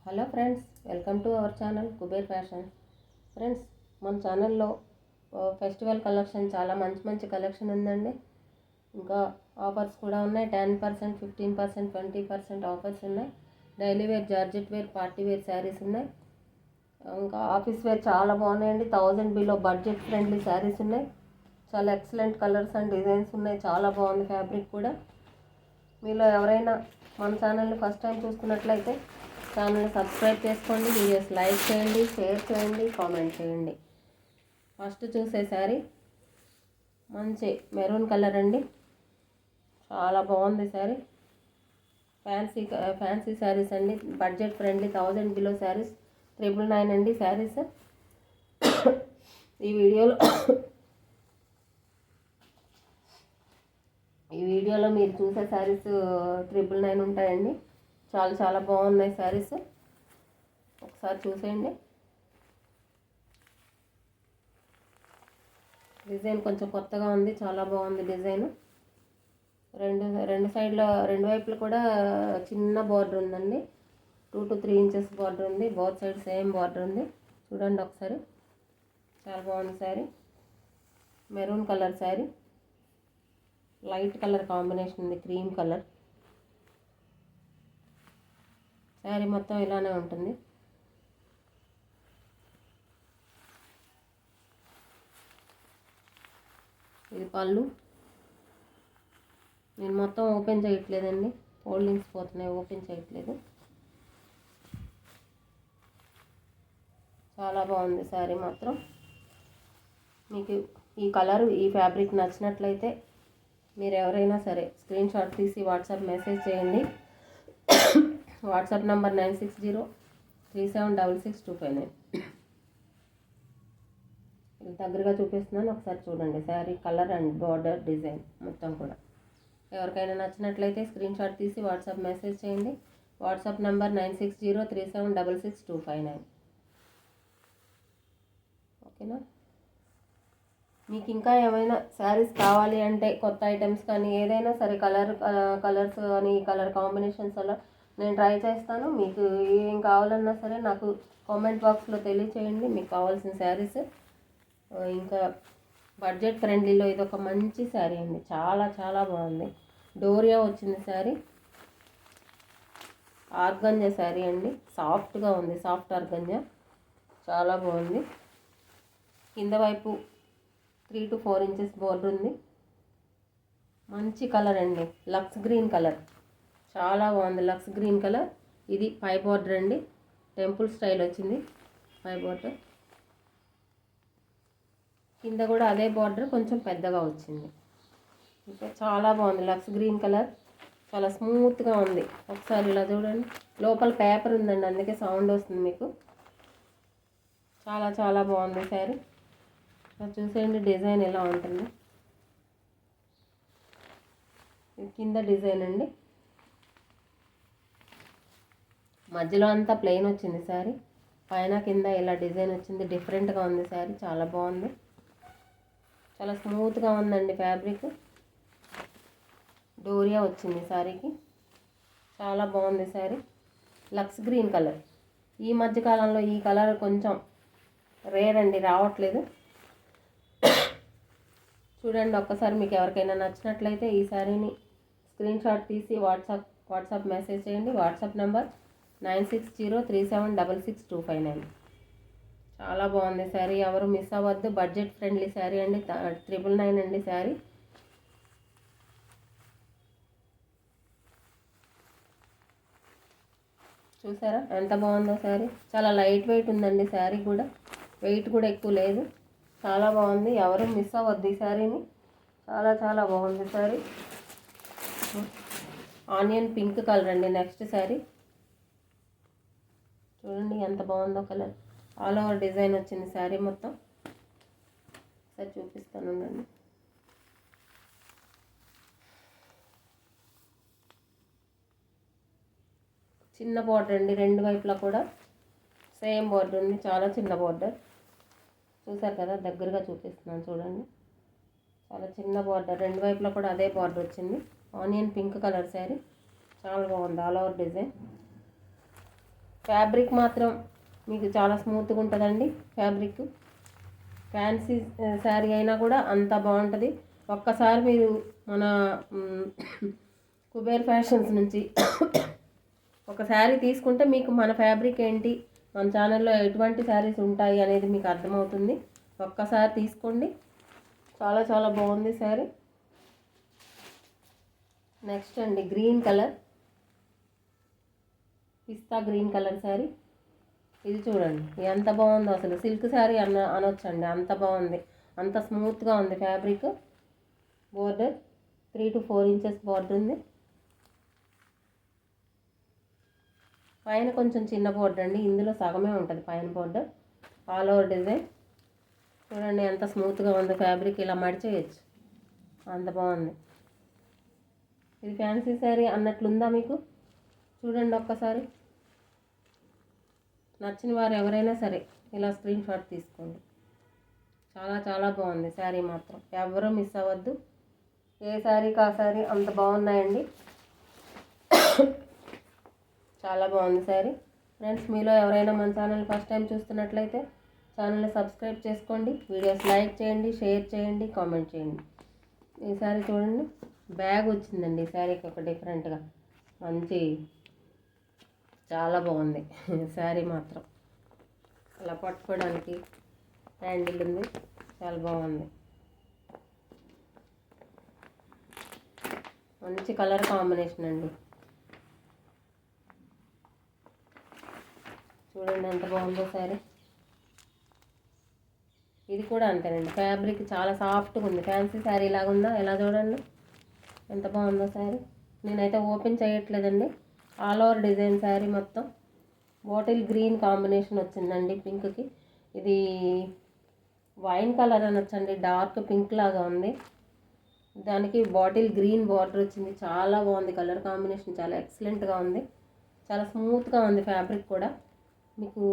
Hello friends, welcome to our channel Kuber fashion. Friends, మన ఛానల్లో festival collection చాలా మంచి కలెక్షన్ ఉందండి. ఇంకా ఆఫర్స్ కూడా ఉన్నాయి. 10%, 15%, 20% ఆఫర్స్ ఉన్నాయి. Daily wear, georgette wear, party wear saris ఉన్నాయి. ఇంకా ఆఫీస్ వేర్ చాలా బాగున్నాయండి. 1000 బిలో బడ్జెట్ ఫ్రెండ్లీ శారీస్ ఉన్నాయి. చాలా ఎక్సలెంట్ కలర్స్ అండ్ డిజైన్స్ ఉన్నాయి. చాలా బాగుంది ఫ్యాబ్రిక్ కూడా. మీలో ఎవరైనా మన ఛానల్ని ఫస్ట్ టైం చూస్తున్నట్లయితే ఛానల్ని సబ్స్క్రైబ్ చేసుకోండి, వీడియోస్ లైక్ చేయండి, షేర్ చేయండి, కామెంట్ చేయండి. ఫస్ట్ చూసే శారీ మంచి మెరూన్ కలర్ అండి. చాలా బాగుంది శారీ. ఫ్యాన్సీ శారీస్ అండి. బడ్జెట్ ఫ్రెండ్లీ 1000 బిలో శారీస్ 999 అండి శారీస్. ఈ వీడియోలో మీరు చూసే శారీస్ 999 ఉంటాయండి. చాలా బాగున్నాయి శారీస్. ఒకసారి చూసేయండి. డిజైన్ కొంచెం కొత్తగా ఉంది, చాలా బాగుంది డిజైన్. రెండు సైడ్లో, రెండు వైపులు కూడా చిన్న బార్డర్ ఉందండి. 2 to 3 ఇంచెస్ బార్డర్ ఉంది. బోత్ సైడ్ సేమ్ బార్డర్ ఉంది. చూడండి ఒకసారి. చాలా బాగుంది sari. Maroon colour sari, light colour combination ఉంది, క్రీమ్ కలర్. శారీ మొత్తం ఇలానే ఉంటుంది. ఇది పళ్ళు. నేను మొత్తం ఓపెన్ చేయట్లేదండి, ఫోల్డింగ్స్ పోతున్నాయి, ఓపెన్ చేయట్లేదు. చాలా బాగుంది శారీ మాత్రం. మీకు ఈ కలర్, ఈ ఫ్యాబ్రిక్ నచ్చినట్లయితే మీరు ఎవరైనా సరే స్క్రీన్ షాట్ తీసి వాట్సాప్ మెసేజ్ చేయండి. WhatsApp number 9603766259. దగ్గరగా చూపిస్తున్నాను, ఒకసారి చూడండి. Sari colour and border design మొత్తం కూడా. ఎవరికైనా నచ్చినట్లయితే స్క్రీన్ షాట్ తీసి వాట్సాప్ మెసేజ్ చేయండి. WhatsApp number 9603766259. ఓకేనా? మీకు ఇంకా ఏమైనా శారీస్ కావాలి అంటే, కొత్త ఐటమ్స్ కానీ ఏదైనా సరే, కలర్స్ కానీ కలర్ కాంబినేషన్స్ అలా నేను ట్రై చేస్తాను. మీకు ఏం కావాలన్నా సరే నాకు కామెంట్ బాక్స్లో తెలియచేయండి మీకు కావాల్సిన శారీస్. ఇంకా బడ్జెట్ ఫ్రెండ్లీలో ఇది ఒక మంచి శారీ అండి. చాలా బాగుంది. డోరియా వచ్చింది శారీ. ఆర్గంజా శారీ అండి. సాఫ్ట్గా ఉంది, సాఫ్ట్ ఆర్గంజా. చాలా బాగుంది. కింద వైపు 3 to 4 ఇంచెస్ బోర్డర్ ఉంది. మంచి కలర్ అండి, లక్స్ గ్రీన్ కలర్. చాలా బాగుంది, లక్స్ గ్రీన్ కలర్. ఇది పై బోర్డర్ అండి, టెంపుల్ స్టైల్ వచ్చింది పై బోర్డర్. కింద కూడా అదే బార్డర్, కొంచెం పెద్దగా వచ్చింది. ఇంకా చాలా బాగుంది, లక్స్ గ్రీన్ కలర్. చాలా స్మూత్గా ఉంది. ఒకసారి ఇలా చూడండి. లోపల పేపర్ ఉందండి, అందుకే సౌండ్ వస్తుంది మీకు. చాలా బాగుంది శారీ. చూసేయండి డిజైన్ ఎలా ఉంటుంది. ఇది కింద డిజైన్ అండి. మధ్యలో అంతా ప్లెయిన్ వచ్చింది శారీ. పైన కింద ఇలా డిజైన్ వచ్చింది. డిఫరెంట్గా ఉంది శారీ. చాలా బాగుంది. చాలా స్మూత్గా ఉందండి ఫ్యాబ్రిక్. డోరియా వచ్చింది శారీకి. చాలా బాగుంది శారీ. Lux green colour. ఈ మధ్యకాలంలో ఈ కలర్ కొంచెం రేర్ అండి, రావట్లేదు. చూడండి ఒక్కసారి. మీకు ఎవరికైనా నచ్చినట్లయితే ఈ శారీని స్క్రీన్ షాట్ తీసి వాట్సాప్ మెసేజ్ చేయండి. WhatsApp number 9603766259. చాలా బాగుంది శారీ. ఎవరు మిస్ అవ్వద్దు. బడ్జెట్ ఫ్రెండ్లీ శారీ అండి. 999 అండి శారీ. చూసారా ఎంత బాగుందో శారీ. చాలా లైట్ వెయిట్ ఉందండి శారీ కూడా. వెయిట్ కూడా ఎక్కువ లేదు. చాలా బాగుంది. ఎవరు మిస్ అవ్వద్దు ఈ శారీని. చాలా బాగుంది శారీ. ఆనియన్ పింక్ కలర్ అండి నెక్స్ట్ శారీ. చూడండి ఎంత బాగుందో కలర్. ఆల్ ఓవర్ డిజైన్ వచ్చింది శారీ మొత్తం. ఒకసారి చూపిస్తాను అండి. చిన్న బార్డర్ అండి, రెండు వైపులా కూడా సేమ్ బార్డర్ ఉంది. చాలా చిన్న బార్డర్. చూసారు కదా, దగ్గరగా చూపిస్తున్నాను చూడండి. చాలా చిన్న బార్డర్, రెండు వైపులా కూడా అదే బార్డర్ వచ్చింది. Onion pink colour sari. చాలా బాగుంది ఆల్ ఓవర్ డిజైన్. ఫ్యాబ్రిక్ మాత్రం మీకు చాలా స్మూత్గా ఉంటుందండి. ఫ్యాబ్రిక్ ఫ్యాన్సీ శారీ అయినా కూడా అంత బాగుంటుంది. ఒక్కసారి మీరు మన కుబేర్ ఫ్యాషన్స్ నుంచి ఒక శారీ తీసుకుంటే మీకు మన ఫ్యాబ్రిక్ ఏంటి, మన ఛానల్లో ఎటువంటి శారీస్ ఉంటాయి అనేది మీకు అర్థమవుతుంది. ఒక్కసారి తీసుకోండి, చాలా చాలా బాగుంది శారీ. నెక్స్ట్ అండి గ్రీన్ కలర్, పిస్తా గ్రీన్ కలర్ శారీ. ఇది చూడండి ఎంత బాగుందో, అసలు సిల్క్ శారీ అనొచ్చండి, అంత బాగుంది, అంత స్మూత్గా ఉంది fabric. Border 3 to 4 inches border ఉంది. పైన కొంచెం చిన్న బోర్డర్ అండి, ఇందులో సగమే ఉంటుంది పైన బోర్డర్. ఆల్ ఓవర్ డిజైన్ చూడండి ఎంత స్మూత్గా ఉంది ఫ్యాబ్రిక్, ఇలా మడిచేయచ్చు, అంత బాగుంది. ఇది ఫ్యాన్సీ శారీ అన్నట్లుందా మీకు? చూడండి ఒక్కసారి. నచ్చిన వారు ఎవరైనా సరే ఇలా స్క్రీన్ షాట్ తీసుకోండి. చాలా చాలా బాగుంది శారీ మాత్రం, ఎవరూ మిస్ అవ్వద్దు. ఏ శారీకి ఆ శారీ అంత బాగున్నాయండి. చాలా బాగుంది శారీ. ఫ్రెండ్స్, మీలో ఎవరైనా మన ఛానల్ ఫస్ట్ టైం చూస్తున్నట్లయితే ఛానల్ని సబ్స్క్రైబ్ చేసుకోండి, వీడియోస్ లైక్ చేయండి, షేర్ చేయండి, కామెంట్ చేయండి. ఈ శారీ చూడండి, బ్యాగ్ వచ్చిందండి ఈ శారీకి ఒక డిఫరెంట్గా, మంచి చాలా బాగుంది శారీ మాత్రం. అలా పట్టుకోవడానికి హ్యాండిల్ ఉంది, చాలా బాగుంది. మంచి కలర్ కాంబినేషన్ అండి, చూడండి ఎంత బాగుందో శారీ. ఇది కూడా అంతేనండి, ఫ్యాబ్రిక్ చాలా సాఫ్ట్గా ఉంది, ఫ్యాన్సీ శారీ లాగా ఉందా, ఎలా చూడండి ఎంత బాగుందో శారీ. నేనైతే ఓపెన్ చేయట్లేదండి. ఆల్ ఓవర్ డిజైన్ శారీ మొత్తం బాటిల్ గ్రీన్ కాంబినేషన్ వచ్చిందండి పింక్కి. ఇది వైన్ కలర్ అనొచ్చండి, డార్క్ పింక్ లాగా ఉంది, దానికి బాటిల్ గ్రీన్ బార్డర్ వచ్చింది. చాలా బాగుంది కలర్ కాంబినేషన్, చాలా ఎక్సలెంట్గా ఉంది, చాలా స్మూత్గా ఉంది ఫ్యాబ్రిక్ కూడా. మీకు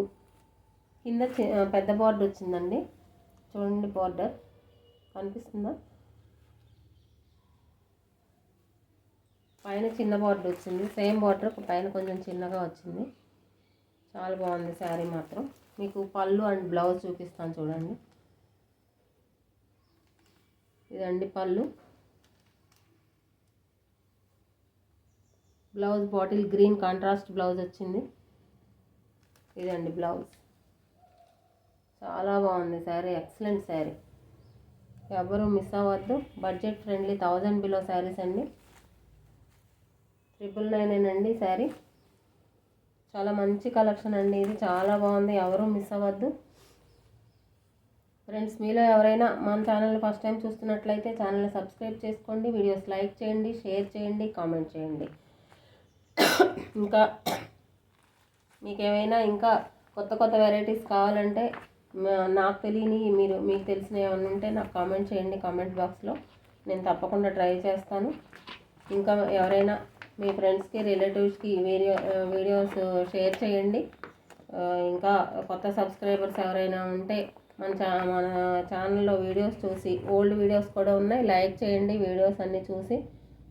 కింద పెద్ద బార్డర్ వచ్చిందండి, చూడండి బార్డర్ కనిపిస్తుందా, పైన చిన్న బార్డర్ వచ్చింది, సేమ్ బార్డర్ పైన కొంచెం చిన్నగా వచ్చింది. చాలా బాగుంది శారీ మాత్రం. మీకు పళ్ళు అండ్ బ్లౌజ్ చూపిస్తాను చూడండి. ఇదండి పళ్ళు, blouse bottle green contrast blouse వచ్చింది. ఇదండి బ్లౌజ్, చాలా బాగుంది శారీ, ఎక్సలెంట్ శారీ, ఎవరు మిస్ అవ్వద్దు. బడ్జెట్ ఫ్రెండ్లీ 1000 బిలో శారీస్ అండి, 999 అండి శారీ. చాలా మంచి కలెక్షన్ అండి, ఇది చాలా బాగుంది, ఎవరు మిస్ అవ్వద్దు. ఫ్రెండ్స్, మీలో ఎవరైనా మన ఛానల్ని ఫస్ట్ టైం చూస్తున్నట్లయితే ఛానల్ని సబ్స్క్రైబ్ చేసుకోండి, వీడియోస్ లైక్ చేయండి, షేర్ చేయండి, కామెంట్ చేయండి. ఇంకా మీకు ఏమైనా ఇంకా కొత్త కొత్త వెరైటీస్ కావాలంటే నాకు తెలియని మీకు తెలిసిన ఏమైనా ఉంటే నాకు కామెంట్ చేయండి కామెంట్ బాక్స్లో, నేను తప్పకుండా ట్రై చేస్తాను. ఇంకా ఎవరైనా మీ ఫ్రెండ్స్కి రిలేటివ్స్కి వీడియోస్ షేర్ చేయండి. ఇంకా కొత్త సబ్స్క్రైబర్స్ ఎవరైనా ఉంటే మన ఛానల్లో వీడియోస్ చూసి, ఓల్డ్ వీడియోస్ కూడా ఉన్నాయి, లైక్ చేయండి. వీడియోస్ అన్నీ చూసి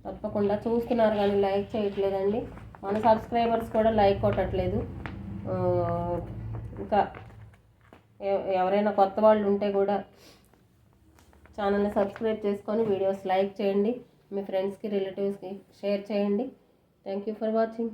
తప్పకుండా చూస్తున్నారు కానీ లైక్ చేయట్లేదండి, మన సబ్స్క్రైబర్స్ కూడా లైక్ కొట్టట్లేదు. ఇంకా ఎవరైనా కొత్త వాళ్ళు ఉంటే కూడా ఛానల్ని సబ్స్క్రైబ్ చేసుకొని వీడియోస్ లైక్ చేయండి, మీ ఫ్రెండ్స్కి రిలేటివ్స్కి షేర్ చేయండి. Thank you for watching.